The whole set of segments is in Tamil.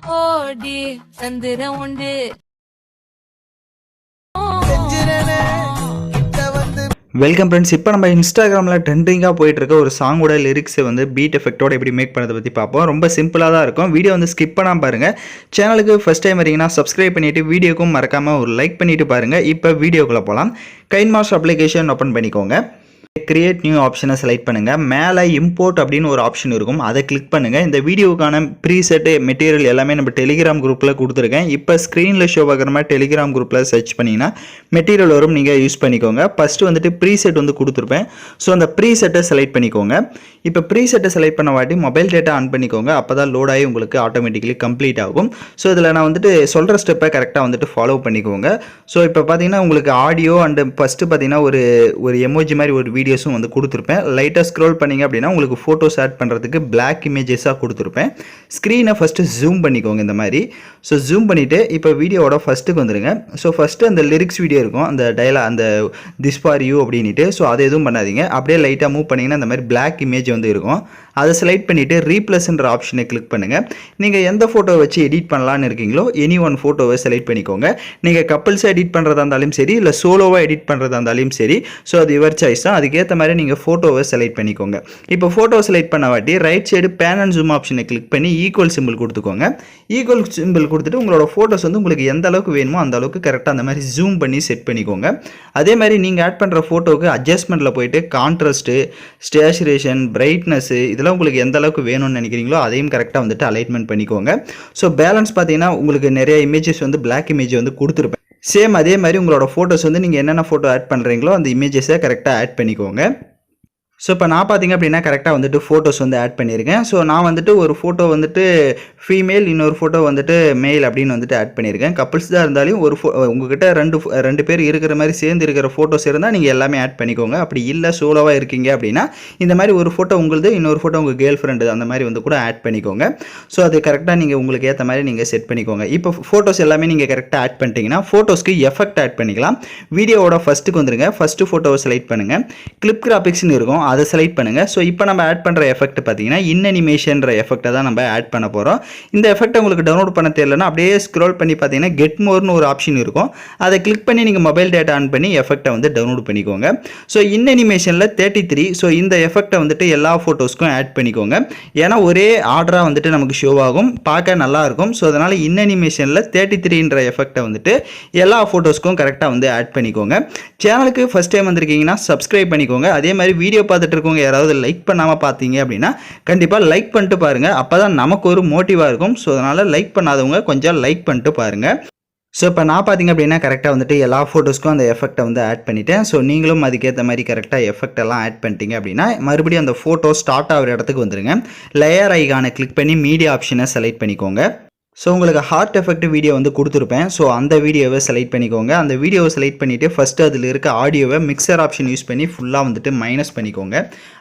ஓடி சந்திரன் உண்டு. Welcome friends. இப்போ நம்ம இன்ஸ்டாகிராமில் ட்ரெண்டிங்காக போயிட்டு இருக்க ஒரு சாங்கோட லிரிக்ஸை வந்து பீட் எஃபெக்டோட எப்படி மேக் பண்ணதை பற்றி பார்ப்போம். ரொம்ப சிம்பிளாக தான் இருக்கும். வீடியோ வந்து ஸ்கிப் பண்ணாமல் பாருங்கள். சேனலுக்கு ஃபஸ்ட் டைம் வரீங்கன்னா சப்ஸ்கிரைப் பண்ணிவிட்டு வீடியோக்கும் மறக்காமல் ஒரு லைக் பண்ணிவிட்டு பாருங்கள். இப்போ வீடியோக்குள்ளே போகலாம். கைன்மாஸ்டர் அப்ளிகேஷன் ஓப்பன் பண்ணிக்கோங்க. கிரியேட் நியூ ஆப்ஷனை செலக்ட் பண்ணுங்கள். மேலே இம்போர்ட் அப்படின்னு ஒரு ஆப்ஷன் இருக்கும், அதை கிளிக் பண்ணுங்கள். இந்த வீடியோக்கான ப்ரீசெட்டு மெட்டீரியல் எல்லாமே நம்ம டெலிகிராம் குரூப்பில் கொடுத்துருக்கேன். இப்போ ஸ்க்ரீனில் ஷோ ஆகிற மாதிரி டெலிகிராம் குரூப்பில் சர்ச் பண்ணிங்கன்னா மெட்டீரியல் வரும், நீங்கள் யூஸ் பண்ணிக்கோங்க. ஃபஸ்ட்டு வந்துட்டு ப்ரீசெட் வந்து கொடுத்துருப்பேன். ஸோ அந்த ப்ரீசெட்டை செலக்ட் பண்ணிக்கோங்க. இப்போ ப்ரீசெட்டை செலக்ட் பண்ண வாட்டி மொபைல் டேட்டா ஆன் பண்ணிக்கோங்க. அப்போ தான் லோட் ஆகி உங்களுக்கு ஆட்டோமேட்டிக்கலி கம்ப்ளீட் ஆகும். ஸோ இதில் நான் வந்துட்டு சொல்கிற ஸ்டெப்பை கரெக்டாக வந்துட்டு ஃபாலோ பண்ணிக்கோங்க. ஸோ இப்போ பார்த்தீங்கன்னா உங்களுக்கு ஆடியோ அண்டு ஃபஸ்ட்டு பார்த்தீங்கன்னா ஒரு எமோஜி மாதிரி ஒரு வீடியோஸும் வந்து கொடுத்துருப்பேன். லைட்டாக ஸ்க்ரோல் பண்ணிங்க அப்படின்னா உங்களுக்கு ஃபோட்டோஸ் ஆட் பண்ணுறதுக்கு பிளாக் இமேஜஸாக கொடுத்துருப்பேன். ஸ்க்ரீனை ஃபஸ்ட்டு ஜூம் பண்ணிக்கோங்க இந்த மாதிரி. ஸோ ஜூம் பண்ணிவிட்டு இப்போ வீடியோவோட ஃபஸ்ட்டுக்கு வந்துடுங்க. ஸோ ஃபஸ்ட்டு அந்த லிரிக்ஸ் வீடியோ இருக்கும், அந்த அந்த திஸ் ஃபார் யூ அப்படின்ட்டு. ஸோ அதை எதுவும் பண்ணாதீங்க. அப்படியே லைட்டாக மூவ் பண்ணிங்கன்னா இந்த மாதிரி பிளாக் இமேஜ் வந்து இருக்கும். அதை செலக்ட் பண்ணிவிட்டு ரீப்ளஸ்ன்ற ஆப்ஷனை கிளிக் பண்ணுங்கள். நீங்கள் எந்த ஃபோட்டோவை வச்சு எடிட் பண்ணலான்னு இருக்கீங்களோ எனி ஒன் ஃபோட்டோவை செலக்ட் பண்ணிக்கோங்க. நீங்கள் கப்பிள்ஸாக எடிட் பண்ணுறதா இருந்தாலும் சரி, இல்லை சோலோவாக எடிட் பண்ணுறதா இருந்தாலும் சரி. ஸோ அது யுவர் சாய்ஸ் தான். அதுக்கேற்ற மாதிரி நீங்கள் ஃபோட்டோவை செலக்ட் பண்ணிக்கோங்க. இப்போ ஃபோட்டோ செலக்ட் பண்ண வாட்டி right side pane and zoom ஆப்ஷனை கிளிக் பண்ணி ஈக்குவல் சிம்பிள் கொடுத்துக்கோங்க. ஈக்குவல் சிம்பிள் கொடுத்துட்டு உங்களோட ஃபோட்டோஸ் வந்து உங்களுக்கு எந்த அளவுக்கு வேணுமோ அந்த அளவுக்கு கரெக்டாக அந்த மாதிரி ஜூம் பண்ணி செட் பண்ணிக்கோங்க. அதே மாதிரி நீங்கள் ஆட் பண்ணுற ஃபோட்டோவுக்கு அட்ஜஸ்ட்மெண்ட்டில் போயிட்டு கான்ட்ராஸ்ட்டு, ஸ்டேச்சுரேஷன், பிரைட்னஸ்ஸு இதெல்லாம் உங்களுக்கு எந்த அளவுக்கு வேணும்னு நினைக்கிறீங்களோ அதையும் கரெக்டாக வந்துட்டு அலைன்மெண்ட் பண்ணிக்கோங்க. ஸோ பேலன்ஸ் பார்த்தீங்கன்னா உங்களுக்கு நிறைய இமேஜஸ் வந்து பிளாக் இமேஜ் வந்து கொடுத்துருப்பேன். சேம் அதே மாதிரி உங்களோட ஃபோட்டோஸ் வந்து நீங்கள் என்னென்ன ஃபோட்டோ ஆட் பண்ணுறீங்களோ அந்த இமேஜஸை கரெக்டாக ஆட் பண்ணிக்கோங்க. ஸோ இப்போ நான் பார்த்தீங்க அப்படின்னா கரெக்டாக வந்துட்டு ஃபோட்டோஸ் வந்து ஆட் பண்ணியிருக்கேன். ஸோ நான் வந்துட்டு ஒரு ஃபோட்டோ வந்துட்டு ஃபீமேல், இன்னொரு ஃபோட்டோ வந்துட்டு மேல் அப்படின்னு வந்துட்டு ஆட் பண்ணியிருக்கேன். கப்புள்ஸ் தான் இருந்தாலும் உங்ககிட்ட ரெண்டு பேர் இருக்கிற மாதிரி சேர்ந்து இருக்கிற ஃபோட்டோஸ் இருந்தால் நீங்கள் எல்லாமே ஆட் பண்ணிக்கோங்க. அப்படி இல்லை சோலோவாக இருக்கீங்க அப்படின்னா இந்த மாதிரி ஒரு ஃபோட்டோ உங்களுது, இன்னொரு ஃபோட்டோ உங்கள் கேர்ள் ஃப்ரெண்டு அந்த மாதிரி வந்து கூட ஆட் பண்ணிக்கோங்க. ஸோ அது கரெக்டாக நீங்கள் உங்களுக்கு ஏற்ற மாதிரி நீங்கள் செட் பண்ணிக்கோங்க. இப்போ ஃபோட்டோஸ் எல்லாமே நீங்கள் கரெக்டாக ஆட் பண்ணிட்டீங்கன்னா ஃபோட்டோஸ்க்கு எஃபெக்ட் ஆட் பண்ணிக்கலாம். வீடியோவோட ஃபஸ்ட்டுக்கு வந்துருங்க. ஃபஸ்ட்டு ஃபோட்டோவை செலக்ட் பண்ணுங்கள். கிளிப் கிராபிக்ஸ்னு இருக்கும், அதை செலக்ட் பண்ணுங்கள். ஸோ இப்போ நம்ம ஆட் பண்ணுற எஃபெக்ட் பார்த்தீங்கன்னா இன்அனிமேஷன்ற எஃபெக்ட்டை தான் நம்ம ஆட் பண்ண போகிறோம். இந்த எஃபெக்ட்டை உங்களுக்கு டவுன்லோட் பண்ண தெரியலன்னா அப்படியே ஸ்க்ரோல் பண்ணி பார்த்தீங்கன்னா கெட் மோர்னு ஒரு ஆப்ஷன் இருக்கும், அதை கிளிக் பண்ணி நீங்கள் மொபைல் டேட்டா ஆன் பண்ணி எஃபெக்ட்டை வந்து டவுன்லோட் பண்ணிக்கோங்க. ஸோ இன்அனிமேஷனில் 33. ஸோ இந்த எஃபெக்ட்டை வந்துட்டு எல்லா ஃபோட்டோஸ்க்கும் ஆட் பண்ணிக்கோங்க. ஏன்னா ஒரே ஆர்டராக வந்துட்டு நமக்கு ஷோ ஆகும், பார்க்க நல்லாயிருக்கும். ஸோ அதனால் இன்அனிமேஷனில் 33ன்ற எஃபெக்ட்டை வந்துட்டு எல்லா ஃபோட்டோஸ்க்கும் கரெக்டாக வந்து ஆட் பண்ணிக்கோங்க. சேனலுக்கு ஃபஸ்ட் டைம் வந்திருக்கீங்கன்னா சப்ஸ்கிரைப் பண்ணிக்கோங்க. அதே மாதிரி வீடியோ பார்த்துட்டு இருக்கவங்க யாராவது லைக் பண்ணாமல் பார்த்தீங்க அப்படின்னா கண்டிப்பாக லைக் பண்ணிட்டு பாருங்கள். அப்போ தான் நமக்கு ஒரு மோட்டிவாக இருக்கும். ஸோ அதனால் லைக் பண்ணாதவங்க கொஞ்சம் லைக் பண்ணிட்டு பாருங்கள். ஸோ இப்போ நான் பார்த்தீங்க அப்படின்னா கரெக்டாக வந்துட்டு எல்லா ஃபோட்டோஸ்க்கும் அந்த எஃபெக்ட்டை வந்து ஆட் பண்ணிவிட்டேன். ஸோ நீங்களும் அதுக்கேற்ற மாதிரி கரெக்டாக எஃபெக்ட் எல்லாம் ஆட் பண்ணிட்டீங்க அப்படின்னா மறுபடியும் அந்த ஃபோட்டோ ஸ்டார்ட் ஆகிற இடத்துக்கு வந்துடுங்க. லேயர் ஐகானை கிளிக் பண்ணி மீடியா ஆப்ஷனை செலக்ட் பண்ணிக்கோங்க. ஸோ உங்களுக்கு ஹார்ட் எஃபெக்ட் வீடியோ வந்து கொடுத்துருப்பேன். ஸோ அந்த வீடியோவை செலக்ட் பண்ணிக்கோங்க. அந்த வீடியோவை செலக்ட் பண்ணிவிட்டு ஃபஸ்ட்டு அதில் இருக்க ஆடியோவை மிக்சர் ஆப்ஷன் யூஸ் பண்ணி ஃபுல்லாக வந்துட்டு மைனஸ் பண்ணிக்கோங்க.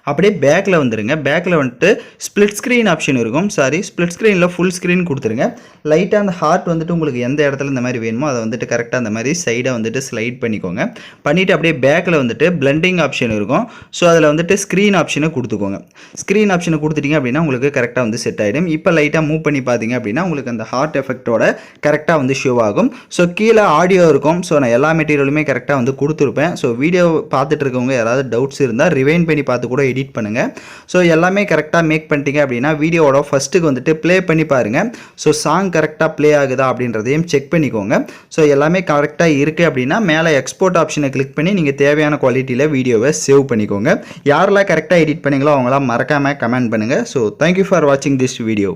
அப்படியே பேக்கில் வந்துடுங்க. பேக்கில் வந்துட்டு ஸ்ப்ளிட் ஸ்க்ரீன் ஆப்ஷன் இருக்கும். ஸ்ப்ளிட் ஸ்க்ரீனில் ஃபுல் ஸ்க்ரீன் கொடுத்துருங்க. லைட்டாக அந்த ஹார்ட் வந்துட்டு உங்களுக்கு எந்த இடத்துல இந்த மாதிரி வேணுமோ அதை வந்துட்டு கரெக்டாக அந்த மாதிரி சைடை வந்துட்டு ஸ்லைட் பண்ணிக்கோங்க. பண்ணிவிட்டு அப்படியே பேக்கில் வந்துட்டு பிளண்டிங் ஆப்ஷன் இருக்கும். ஸோ அதில் வந்துட்டு ஸ்க்ரீன் ஆப்ஷனை கொடுத்துக்கோங்க. ஸ்க்ரீன் ஆப்ஷனை கொடுத்துட்டிங்க அப்படின்னா உங்களுக்கு கரெக்டாக வந்து செட் ஆகிடும். இப்போ லைட்டாக மூவ் பண்ணி பார்த்தீங்க அப்படின்னா உங்களுக்கு அந்த ஹார்ட் எஃபெக்டோட கரெக்டாக வந்து ஷோ ஆகும். ஸோ கீழே ஆடியோ இருக்கும். ஸோ நான் எல்லா மெட்டீரியலுமே கரெக்டாக வந்து கொடுத்துருப்பேன். ஸோ வீடியோ பார்த்துட்டு இருக்கவங்க யாராவது டவுட்ஸ் இருந்தால் ரிவைண்ட் பண்ணி பார்த்து கூட எடிட் பண்ணுங்கள். ஸோ எல்லாமே கரெக்டாக மேக் பண்ணிட்டீங்க அப்படின்னா வீடியோவோட ஃபஸ்ட்டுக்கு வந்துட்டு ப்ளே பண்ணி பாருங்கள். ஸோ சாங் கரெக்டாக ப்ளே ஆகுதா அப்படின்றதையும் செக் பண்ணிக்கோங்க. ஸோ எல்லாமே கரெக்டாக இருக்குது அப்படின்னா மேலே எக்ஸ்போர்ட் ஆப்ஷனை கிளிக் பண்ணி நீங்கள் தேவையான குவாலிட்டியில் வீடியோவை சேவ் பண்ணிக்கோங்க. யாரெல்லாம் கரெக்டாக எடிட் பண்ணீங்களோ அவங்களாம் மறக்காமல் கமெண்ட் பண்ணுங்கள். ஸோ தேங்க்யூ ஃபார் வாட்சிங் திஸ் வீடியோ.